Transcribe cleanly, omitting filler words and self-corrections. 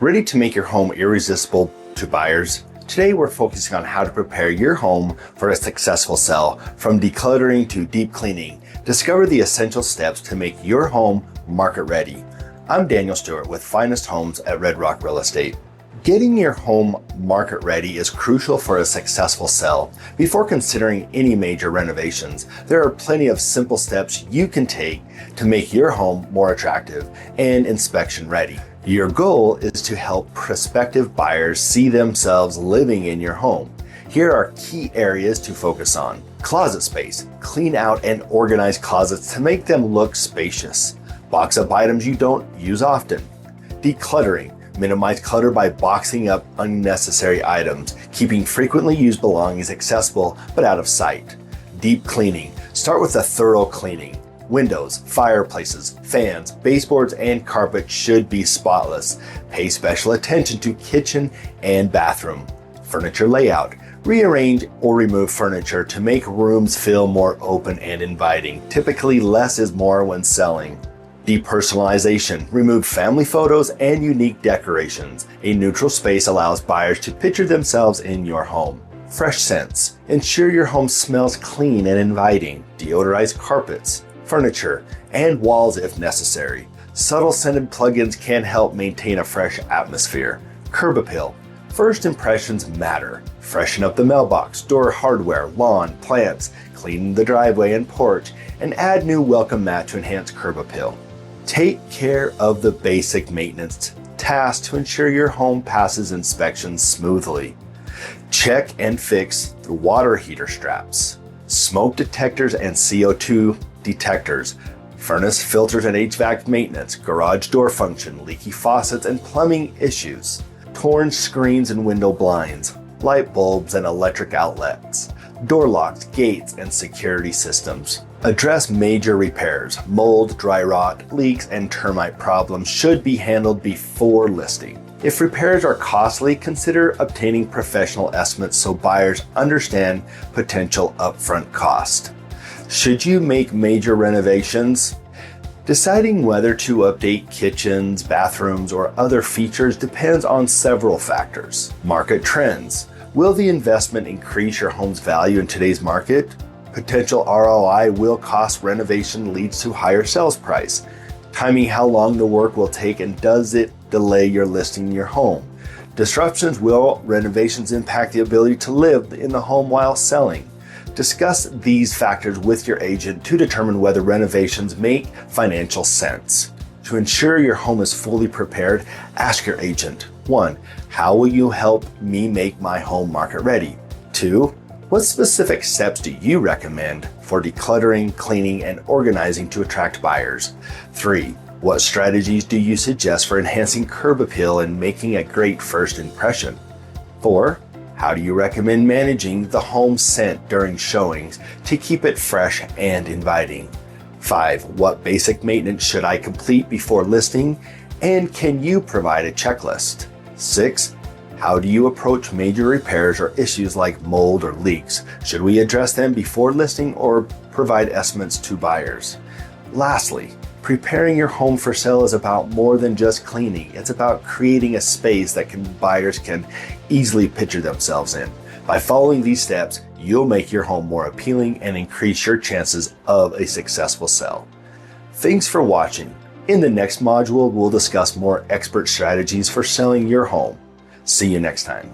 Ready to make your home irresistible to buyers? Today we're focusing on how to prepare your home for a successful sell, from decluttering to deep cleaning. Discover the essential steps to make your home market ready. I'm Daniel Stewart with Finest Homes at Red Rock Real Estate. Getting your home market ready is crucial for a successful sell. Before considering any major renovations, there are plenty of simple steps you can take to make your home more attractive and inspection ready. Your goal is to help prospective buyers see themselves living in your home. Here are key areas to focus on. Closet space. Clean out and organize closets to make them look spacious. Box up items you don't use often. Decluttering. Minimize clutter by boxing up unnecessary items, keeping frequently used belongings accessible but out of sight. Deep cleaning. Start with a thorough cleaning. Windows, fireplaces, fans, baseboards, and carpet should be spotless. Pay special attention to kitchen and bathroom. Furniture layout. Rearrange or remove furniture to make rooms feel more open and inviting. Typically, less is more when selling. Depersonalization. Remove family photos and unique decorations. A neutral space allows buyers to picture themselves in your home. Fresh scents. Ensure your home smells clean and inviting. Deodorize carpets, furniture, and walls if necessary. Subtle scented plugins can help maintain a fresh atmosphere. Curb appeal. First impressions matter. Freshen up the mailbox, door hardware, lawn, plants, clean the driveway and porch, and add new welcome mat to enhance curb appeal. Take care of the basic maintenance tasks to ensure your home passes inspections smoothly. Check and fix the water heater straps, smoke detectors and CO2 detectors, furnace filters and HVAC maintenance, garage door function, leaky faucets and plumbing issues, torn screens and window blinds, light bulbs and electric outlets, door locks, gates, and security systems. Address major repairs. Mold, dry rot, leaks, and termite problems should be handled before listing. If repairs are costly, consider obtaining professional estimates so buyers understand potential upfront cost. Should you make major renovations? Deciding whether to update kitchens, bathrooms, or other features depends on several factors. Market trends. Will the investment increase your home's value in today's market? Potential ROI will cost renovation leads to higher sales price. Timing how long the work will take and does it delay your listing your home. Disruptions. Will renovations impact the ability to live in the home while selling? Discuss these factors with your agent to determine whether renovations make financial sense. To ensure your home is fully prepared, ask your agent. 1. How will you help me make my home market ready? 2. What specific steps do you recommend for decluttering, cleaning, and organizing to attract buyers? 3. What strategies do you suggest for enhancing curb appeal and making a great first impression? 4. How do you recommend managing the home scent during showings to keep it fresh and inviting? 5. What basic maintenance should I complete before listing? And can you provide a checklist? 6. How do you approach major repairs or issues like mold or leaks? Should we address them before listing or provide estimates to buyers? Lastly, preparing your home for sale is about more than just cleaning. It's about creating a space that buyers can easily picture themselves in. By following these steps, you'll make your home more appealing and increase your chances of a successful sale. Thanks for watching. In the next module, we'll discuss more expert strategies for selling your home. See you next time.